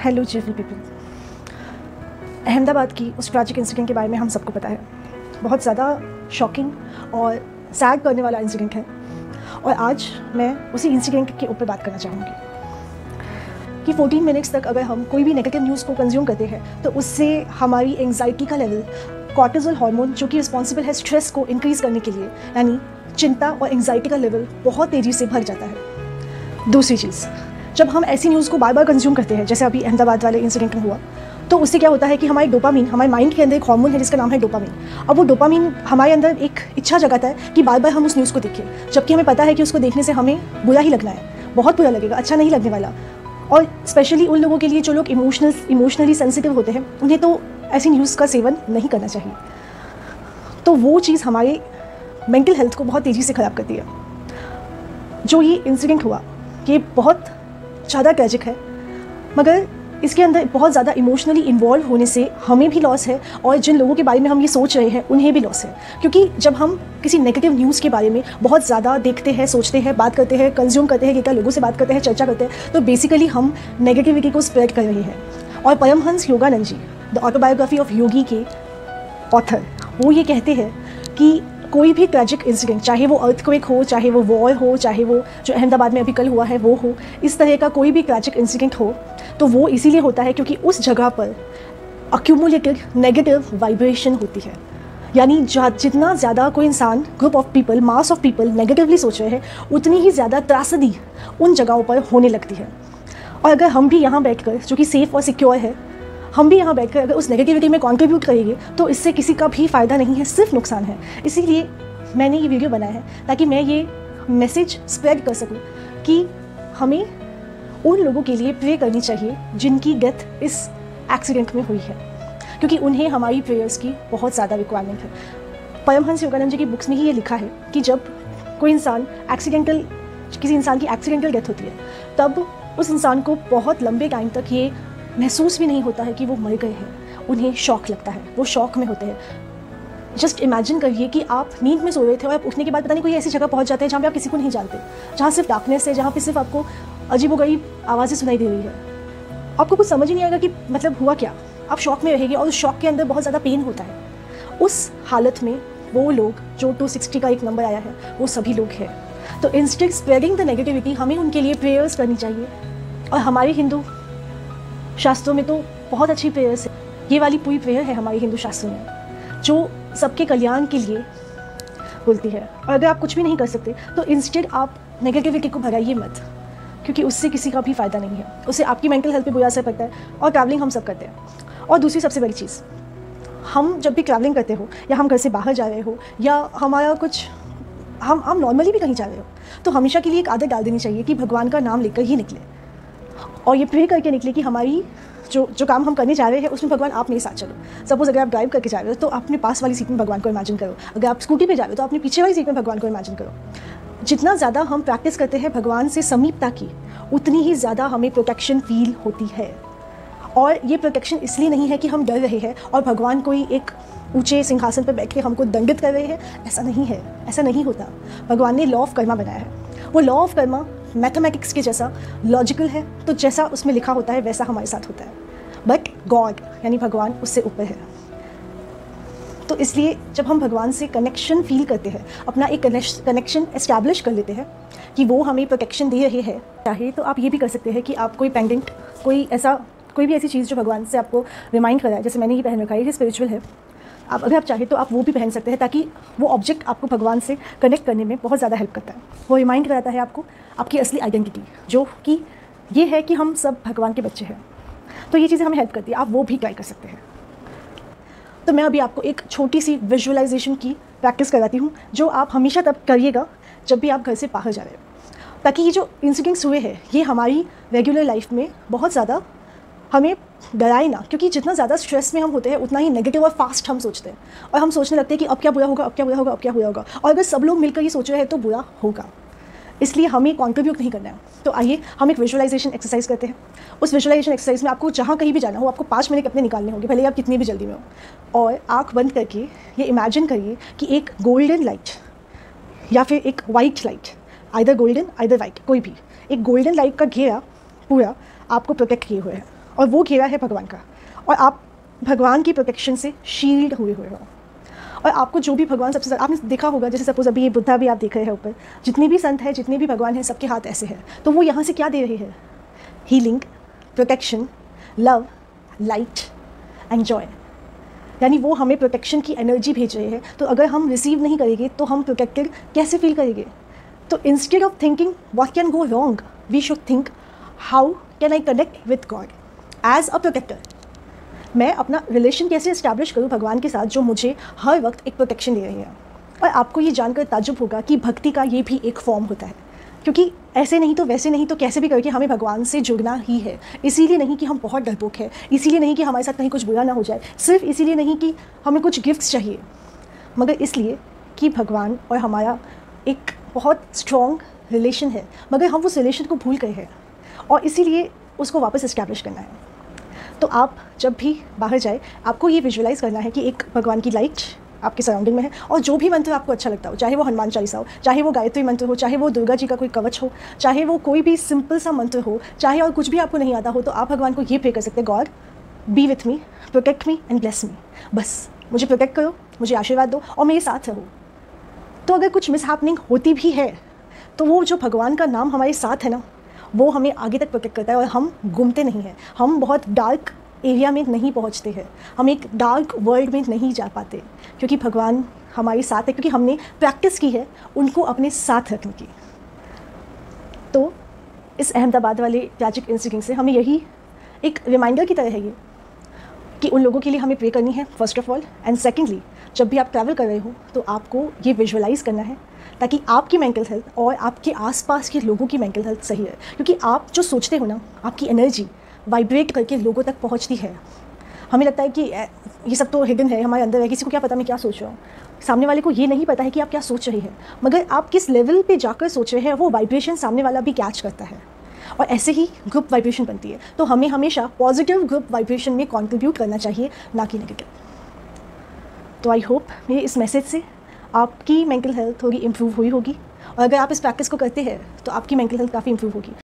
Hello जीवी people. Ahmedabad की उस ट्रैजिक इंसिडेंट के बारे में हम सबको पता है। बहुत ज़्यादा शॉकिंग और सैड करने वाला इंसिडेंट है और आज मैं उसी इंसिडेंट के ऊपर बात करना चाहूँगी कि 14 मिनट्स तक अगर हम कोई भी नेगेटिव न्यूज़ को कंज्यूम करते हैं तो उससे हमारी एंग्जाइटी का लेवल, कॉर्टिसोल हार्मोन जो कि रिस्पॉन्सिबल है स्ट्रेस को इंक्रीज़ करने के लिए, यानी चिंता और एंग्जाइटी का लेवल बहुत तेज़ी से बढ़ जाता है। दूसरी चीज़, जब हम ऐसी न्यूज़ को बार बार कंज्यूम करते हैं जैसे अभी अहमदाबाद वाले इंसिडेंट में हुआ, तो उससे क्या होता है कि हमारे डोपामीन, हमारे माइंड के अंदर एक हार्मोन है जिसका नाम है डोपामीन। अब वो डोपामीन हमारे अंदर एक इच्छा जगाता है कि बार बार हम उस न्यूज़ को देखें, जबकि हमें पता है कि उसको देखने से हमें बुरा ही लगना है, बहुत बुरा लगेगा, अच्छा नहीं लगने वाला। और स्पेशली उन लोगों के लिए जो लोग इमोशनली सेंसिटिव होते हैं, उन्हें तो ऐसी न्यूज़ का सेवन नहीं करना चाहिए। तो वो चीज़ हमारे मेंटल हेल्थ को बहुत तेज़ी से ख़राब करती है। जो ये इंसिडेंट हुआ ये बहुत ज़्यादा ट्रैजिक है, मगर इसके अंदर बहुत ज़्यादा इमोशनली इन्वॉल्व होने से हमें भी लॉस है और जिन लोगों के बारे में हम ये सोच रहे हैं उन्हें भी लॉस है। क्योंकि जब हम किसी नेगेटिव न्यूज़ के बारे में बहुत ज़्यादा देखते हैं, सोचते हैं, बात करते हैं, कंज्यूम करते हैं, क्या लोगों से बात करते हैं, चर्चा करते हैं, तो बेसिकली हम नेगेटिविटी को स्प्रेड कर रहे हैं। और Paramhans Yogananda ji, the autobiography of योगी के ऑथर, वो ये कहते हैं कि कोई भी ट्रैजिक इंसिडेंट, चाहे वो अर्थक्वेक हो, चाहे वो वॉर हो, चाहे वो जो अहमदाबाद में अभी कल हुआ है वो हो, इस तरह का कोई भी ट्रैजिक इंसिडेंट हो तो वो इसीलिए होता है क्योंकि उस जगह पर अक्यूमुलेटेड नेगेटिव वाइब्रेशन होती है। यानी जितना ज़्यादा कोई इंसान, group of people, mass of people negatively सोच रहे हैं, उतनी ही ज़्यादा त्रासदी उन जगहों पर होने लगती है। और अगर हम भी यहाँ बैठकर, जो कि सेफ़ और सिक्योर है, हम भी यहाँ बैठकर अगर उस नेगेटिविटी में कंट्रीब्यूट करेंगे तो इससे किसी का भी फ़ायदा नहीं है, सिर्फ नुकसान है। इसीलिए मैंने ये वीडियो बनाया है ताकि मैं ये मैसेज स्प्रेड कर सकूँ कि हमें उन लोगों के लिए प्रे करनी चाहिए जिनकी डेथ इस एक्सीडेंट में हुई है, क्योंकि उन्हें हमारी प्रेयर्स की बहुत ज़्यादा रिक्वायरमेंट है। परमहंस योगानंद जी की बुक्स में ही ये लिखा है कि जब कोई इंसान किसी इंसान की एक्सीडेंटल डेथ होती है तब उस इंसान को बहुत लंबे टाइम तक ये महसूस भी नहीं होता है कि वो मर गए हैं। उन्हें शॉक लगता है, वो शॉक में होते हैं। जस्ट इमेजिन करिए कि आप नींद में सो रहे थे और आप उठने के बाद पता नहीं कोई ऐसी जगह पहुंच जाते हैं जहाँ पे आप किसी को नहीं जानते, जहाँ सिर्फ डार्कनेस है, जहाँ पे सिर्फ आपको अजीबोगरीब आवाज़ें सुनाई दे रही है। आपको कुछ समझ ही नहीं आएगा कि मतलब हुआ क्या। आप शॉक में रहेंगे और उस शॉक के अंदर बहुत ज़्यादा पेन होता है। उस हालत में वो लोग, जो 260 का एक नंबर आया है, वो सभी लोग हैं। तो इंस्टेड स्प्रेडिंग द नेगेटिविटी, हमें उनके लिए प्रेयर्स करनी चाहिए। और हमारे हिंदू शास्त्रों में तो बहुत अच्छी प्रेयर्स है। ये वाली पूरी प्रेयर है हमारे हिंदू शास्त्रों में जो सबके कल्याण के लिए बोलती है। और अगर आप कुछ भी नहीं कर सकते तो इंस्टेड आप नेगेटिविटी को भगाइए मत, क्योंकि उससे किसी का भी फ़ायदा नहीं है। उससे आपकी मेंटल हेल्थ पे बुरा असर पड़ता है। और ट्रैवलिंग हम सब करते हैं। और दूसरी सबसे बड़ी चीज़, हम जब भी ट्रैवलिंग करते हो या हम घर से बाहर जा रहे हो या हमारा कुछ हम नॉर्मली भी कहीं जा रहे हो, तो हमेशा के लिए एक आदत डाल देनी चाहिए कि भगवान का नाम लेकर ही निकले और ये प्रे करके निकले कि हमारी जो काम हम करने जा रहे हैं उसमें भगवान आप मेरे साथ चलो। सपोज अगर आप ड्राइव करके जा रहे हो तो अपने पास वाली सीट में भगवान को इमेजिन करो। अगर आप स्कूटी पे जा रहे हो तो अपनी पीछे वाली सीट में भगवान को इमेजिन करो। जितना ज़्यादा हम प्रैक्टिस करते हैं भगवान से समीपता की, उतनी ही ज़्यादा हमें प्रोटेक्शन फील होती है। और ये प्रोटेक्शन इसलिए नहीं है कि हम डर रहे हैं और भगवान कोई एक ऊँचे सिंहासन पर बैठ के हमको दंडित कर रहे हैं, ऐसा नहीं है, ऐसा नहीं होता। भगवान ने लॉ ऑफ कर्मा बनाया है। वो लॉ ऑफ कर्मा मैथमेटिक्स के जैसा लॉजिकल है, तो जैसा उसमें लिखा होता है वैसा हमारे साथ होता है। बट गॉड यानी भगवान उससे ऊपर है। तो इसलिए जब हम भगवान से कनेक्शन फील करते हैं, अपना एक कनेक्शन एस्टैब्लिश कर लेते हैं कि वो हमें प्रोटेक्शन दे रहे हैं, चाहे तो आप ये भी कर सकते हैं कि आप कोई पेंडेंट, कोई भी ऐसी चीज़ जो भगवान से आपको रिमाइंड कराए, जैसे मैंने ये पहन रखा है, ये स्पिरिचुअल है, आप अगर आप चाहें तो आप वो भी पहन सकते हैं, ताकि वो ऑब्जेक्ट आपको भगवान से कनेक्ट करने में बहुत ज़्यादा हेल्प करता है। वो रिमाइंड कराता है आपको आपकी असली आइडेंटिटी, जो कि ये है कि हम सब भगवान के बच्चे हैं। तो ये चीज़ें हमें हेल्प करती है, आप वो भी ट्राई कर सकते हैं। तो मैं अभी आपको एक छोटी सी विजुअलाइजेशन की प्रैक्टिस कराती हूँ, जो आप हमेशा तब करिएगा जब भी आप घर से बाहर जा रहे हो, ताकि ये जो इंसिडेंट्स हुए हैं ये हमारी रेगुलर लाइफ में बहुत ज़्यादा हमें डराए ना। क्योंकि जितना ज़्यादा स्ट्रेस में हम होते हैं उतना ही नेगेटिव और फास्ट हम सोचते हैं और हम सोचने लगते हैं कि अब क्या बुरा होगा, अब क्या बुरा होगा, अब क्या बुरा होगा। और अगर सब लोग मिलकर ये सोच रहे हैं तो बुरा होगा, इसलिए हमें कंट्रीब्यूट नहीं करना है। तो आइए हम एक विजुअलाइजेशन एक्सरसाइज करते हैं। उस विजुअलाइजेशन एक्सरसाइज में आपको जहाँ कहीं भी जाना हो, आपको 5 मिनट अपने निकालने होंगे, भले आप कितनी भी जल्दी में हो। और आँख बंद करके ये इमेजिन करिए कि एक गोल्डन लाइट या फिर एक white light, either golden either white, कोई भी एक गोल्डन लाइट का घेरा पूरा आपको प्रोटेक्ट किए हुए है। और वो घेरा है भगवान का, और आप भगवान की प्रोटेक्शन से शील्ड हुए हुए हो। और आपको जो भी भगवान सबसे ज़्यादा, आपने देखा होगा, जैसे सपोज अभी ये बुद्धा भी आप देख रहे हैं ऊपर, जितने भी संत हैं, जितने भी भगवान हैं, सबके हाथ ऐसे हैं। तो वो यहाँ से क्या दे रहे हैं? Healing, protection, love, light and Joy. यानी वो हमें प्रोटेक्शन की एनर्जी भेज रहे हैं। तो अगर हम रिसीव नहीं करेंगे तो हम प्रोटेक्टेड कैसे फील करेंगे? तो instead of thinking what can go wrong, we should think how can I connect with God as a protector. मैं अपना रिलेशन कैसे इस्टेब्लिश करूँ भगवान के साथ, जो मुझे हर वक्त एक प्रोटेक्शन दे रही है। और आपको ये जानकर ताज्जुब होगा कि भक्ति का ये भी एक फॉर्म होता है, क्योंकि ऐसे नहीं तो वैसे नहीं तो कैसे भी करके हमें भगवान से जुड़ना ही है। इसीलिए नहीं कि हम बहुत डरपोक हैं, इसीलिए नहीं कि हमारे साथ कहीं कुछ बुरा ना हो जाए, सिर्फ इसीलिए नहीं कि हमें कुछ गिफ्ट्स चाहिए, मगर इसलिए कि भगवान और हमारा एक बहुत स्ट्रॉन्ग रिलेशन है, मगर हम उस रिलेशन को भूल गए हैं और इसीलिए उसको वापस इस्टेब्लिश करना है। तो आप जब भी बाहर जाए, आपको ये विजुअलाइज़ करना है कि एक भगवान की लाइट आपके सराउंडिंग में है, और जो भी मंत्र आपको अच्छा लगता हो, चाहे वो हनुमान चालीसा हो, चाहे वो गायत्री मंत्र हो, चाहे वो दुर्गा जी का कोई कवच हो, चाहे वो कोई भी सिंपल सा मंत्र हो, चाहे और कुछ भी आपको नहीं आता हो, तो आप भगवान को ये प्रे कर सकते हैं, God B with me, protect me and bless me. बस मुझे प्रोटेक्ट करो, मुझे आशीर्वाद दो और मेरे साथ रहो। तो अगर कुछ मिसहैपनिंग होती भी है तो वो जो भगवान का नाम हमारे साथ है ना, वो हमें आगे तक प्रोटेक्ट करता है और हम घूमते नहीं हैं, हम बहुत डार्क एरिया में नहीं पहुंचते हैं, हम एक डार्क वर्ल्ड में नहीं जा पाते, क्योंकि भगवान हमारे साथ है, क्योंकि हमने प्रैक्टिस की है उनको अपने साथ रखने की। तो इस अहमदाबाद वाले ट्रैजिक इंसिडेंट से हमें यही एक रिमाइंडर की तरह है ये, कि उन लोगों के लिए हमें प्रे करनी है first of all, and secondly जब भी आप ट्रैवल कर रहे हो तो आपको ये विजुअलाइज़ करना है ताकि आपकी मेंटल हेल्थ और आपके आसपास के लोगों की मेंटल हेल्थ सही है। क्योंकि आप जो सोचते हो ना, आपकी एनर्जी वाइब्रेट करके लोगों तक पहुंचती है। हमें लगता है कि ये सब तो हिडन है हमारे अंदर है, किसी को क्या पता मैं क्या सोच रहा हूँ। सामने वाले को ये नहीं पता है कि आप क्या सोच रहे हैं, मगर आप किस लेवल पे जाकर सोच रहे हैं वो वाइब्रेशन सामने वाला भी कैच करता है, और ऐसे ही ग्रुप वाइब्रेशन बनती है। तो हमें हमेशा पॉजिटिव ग्रुप वाइब्रेशन में कंट्रीब्यूट करना चाहिए, ना कि नेगेटिव। तो आई होप मेरे इस मैसेज से आपकी मेंटल हेल्थ थोड़ी इम्प्रूव हुई होगी, और अगर आप इस प्रैक्टिस को करते हैं तो आपकी मेंटल हेल्थ काफ़ी इम्प्रूव होगी।